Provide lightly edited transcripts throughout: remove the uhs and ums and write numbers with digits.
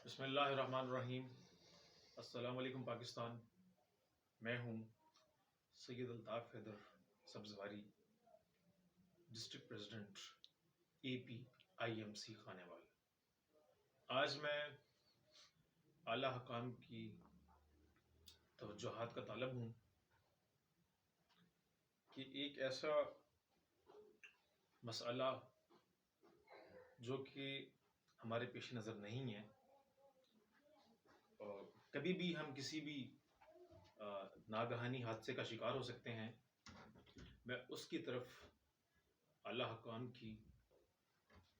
بسم اللہ الرحمن الرحیم۔ السلام علیکم پاکستان۔ میں ہوں Syed Altaf Haider Sabzwari, district president A P I M C Khanewal. آج میں اعلیٰ حکام کی توجہات کا طالب ہوں کہ ایک ایسا مسئلہ جو کہ ہمارے پیش نظر نہیں ہے، اور کبھی بھی ہم کسی بھی ناگہانی حادثے کا شکار ہو سکتے ہیں، میں اس کی طرف اعلیٰ حکام کی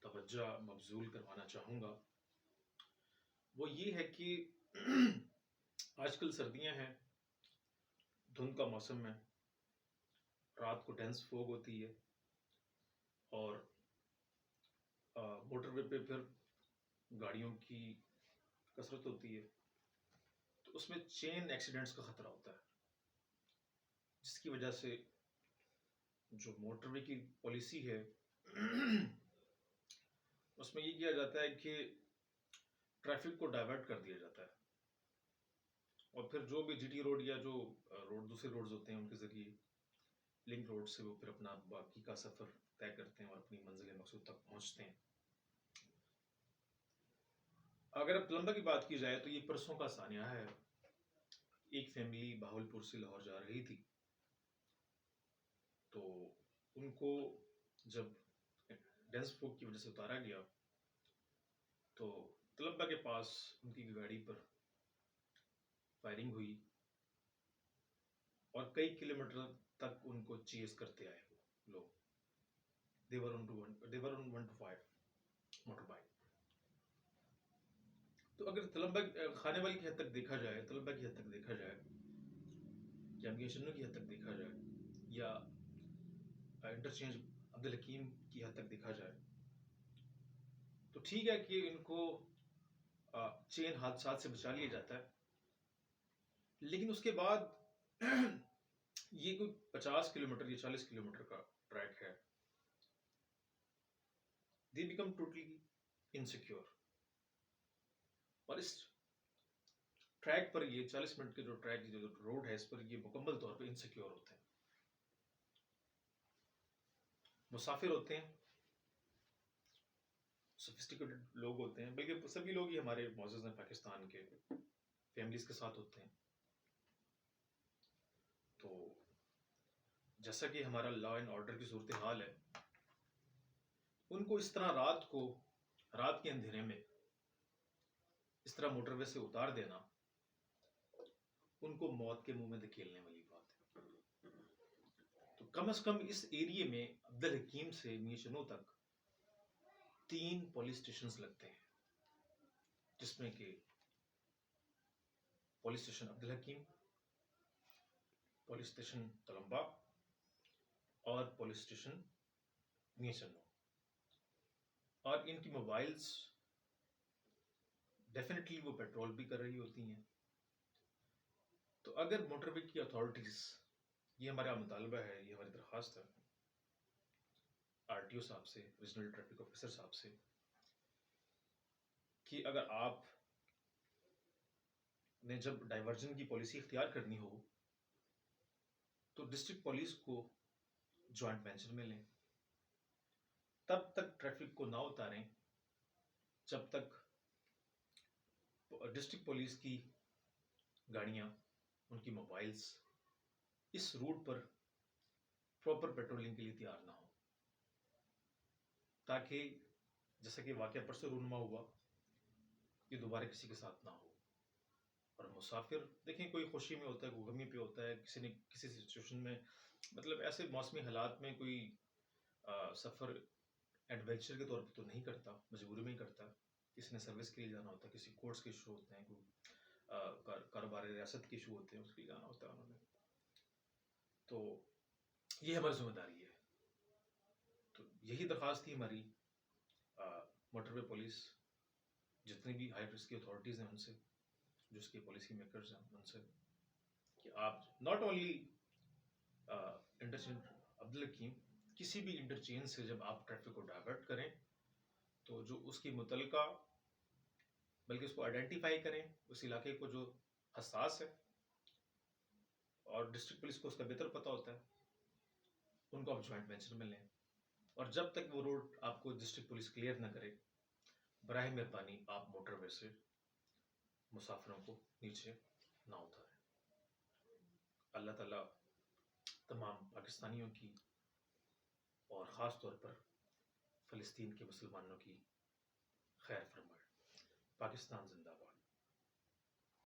توجہ مبذول کروانا چاہوں گا۔ وہ یہ ہے کہ آج کل سردیاں ہیں، دھند کا موسم ہے، رات کو ڈینس فوگ ہوتی ہے، اور موٹر وے پہ پھر گاڑیوں کی کثرت ہوتی ہے، تو اس میں چین ایکسیڈنٹس کا خطرہ ہوتا ہے، جس کی وجہ سے جو موٹر وے کی پالیسی ہے اس میں یہ کیا جاتا ہے کہ ٹریفک کو ڈائیورٹ کر دیا جاتا ہے، اور پھر جو بھی جی ٹی روڈ یا جو روڈ دوسرے روڈز ہوتے ہیں ان کے ذریعے لنک روڈ سے وہ پھر اپنا باقی کا سفر طے کرتے ہیں اور اپنی منزل مقصود تک پہنچتے ہیں۔ اگر اب تلمبہ کی بات کی جائے تو یہ پرسوں کا سانحہ ہے۔ ایک فیملی بہاولپور سے لاہور جا رہی تھی، تو ان کو جب ڈینس فوگ کی وجہ سے اتارا گیا تو تلمبہ کے پاس ان کی گاڑی پر فائرنگ ہوئی، اور کئی کلومیٹر تک ان کو چیز کرتے آئے وہ لوگ۔ they were on 1 to 5 motor bike. تو اگر تلمبہ خانے والی کی حد تک دیکھا جائے، تلمبہ کی حد تک دیکھا جائے، یا میشنوں کی حد تک دیکھا جائے، یا انٹرچینج عبدالحکیم کی حد تک دیکھا جائے، تو ٹھیک ہے کہ ان کو چین حادثات سے بچا لیا جاتا ہے، لیکن اس کے بعد یہ کوئی 50 کلومیٹر یا 40 کلومیٹر کا ٹریک ہے، they become totally insecure۔ اور اس ٹریک پر یہ 40 منٹ کے جو ٹریک جو روڈ ہے اس پر یہ مکمل طور پہ انسیکیور ہوتے ہیں، مسافر ہوتے ہیں، سوفسٹیکیٹڈ لوگ ہوتے ہیں، بلکہ سبھی لوگ ہی ہمارے معزز ہیں پاکستان کے، فیملیز کے ساتھ ہوتے ہیں۔ تو جیسا کہ ہمارا لا اینڈ آرڈر کی صورتحال ہے، ان کو اس طرح رات کے اندھیرے میں اس طرح موٹر وے سے اتار دینا ان کو موت کے منہ میں دھکیلنے والی بات ہے۔ تو کم از کم اس ایریے میں عبدالحکیم سے میشنوں تک 3 پولیس اسٹیشنز لگتے ہیں، جس میں کہ police station Abdul Hakim, police station Tulamba, اور پولیس اسٹیشن میشنوں۔ اور ان کی موبائلز ڈیفینیٹلی وہ پیٹرول بھی کر رہی ہوتی ہیں۔ تو اگر موٹر وے کی اتھارٹیز، یہ ہمارا مطالبہ ہے، یہ ہماری درخواست ہے آر ٹی او صاحب سے، ریجنل ٹریفک آفیسر صاحب سے، کہ اگر آپ نے جب ڈائیورژن کی پالیسی اختیار کرنی ہو تو ڈسٹرکٹ پولیس کو جوائنٹ وینچر میں لیں، تب تک ٹریفک کو نہ اتاریں جب تک ڈسٹرکٹ پولیس کی گاڑیاں، ان کی موبائلز اس روٹ پر پراپر پیٹرولنگ کے لیے تیار نہ ہو، تاکہ جیسا کہ واقعہ پرسوں رونما ہوا یہ دوبارہ کسی کے ساتھ نہ ہو۔ اور مسافر دیکھیں، کوئی خوشی میں ہوتا ہے، کوئی غمی پہ ہوتا ہے، کسی نے کسی سچویشن میں، مطلب ایسے موسمی حالات میں کوئی سفر ایڈونچر کے طور پہ تو نہیں کرتا، مجبوری میں ہی کرتا، کسی نے سروس کے لیے جانا ہوتا ہے، کسی کورس کے ایشو ہوتے ہیں، کوئی کاروبار ریاست کے ایشو ہوتے ہیں، اس کے لیے جانا ہوتا ہے انہوں نے۔ تو یہ ہماری ذمہ داری ہے۔ تو یہی درخواست تھی ہماری موٹر وے پولیس، جتنی بھی ہائی رسک کی اتھارٹیز ہیں ان سے، جو اس کے پالیسی میکرز ہیں ان سے، کہ آپ ناٹ اونلی انٹرچینج عبدالحکیم، کسی بھی انٹرچینج سے جب آپ ٹریفک کو ڈائیورٹ کریں تو جو اس کی متعلقہ بلکہ اس کو آئیڈینٹیفائی کریں، اس علاقے کو جو حساس ہے، اور ڈسٹرکٹ پولیس کو اس کا بہتر پتہ ہوتا ہے، ان کو آپ جوائنٹ وینچر میں لیں. اور جب تک وہ روڈ آپ کو ڈسٹرکٹ پولیس کلیئر نہ کرے، براہ مہربانی آپ موٹر وے سے مسافروں کو نیچے نہ اتاریں. اللہ تعالیٰ تمام پاکستانیوں کی اور خاص طور پر فلسطین کے مسلمانوں کی خیر فرمائے. پاکستان زندہ باد.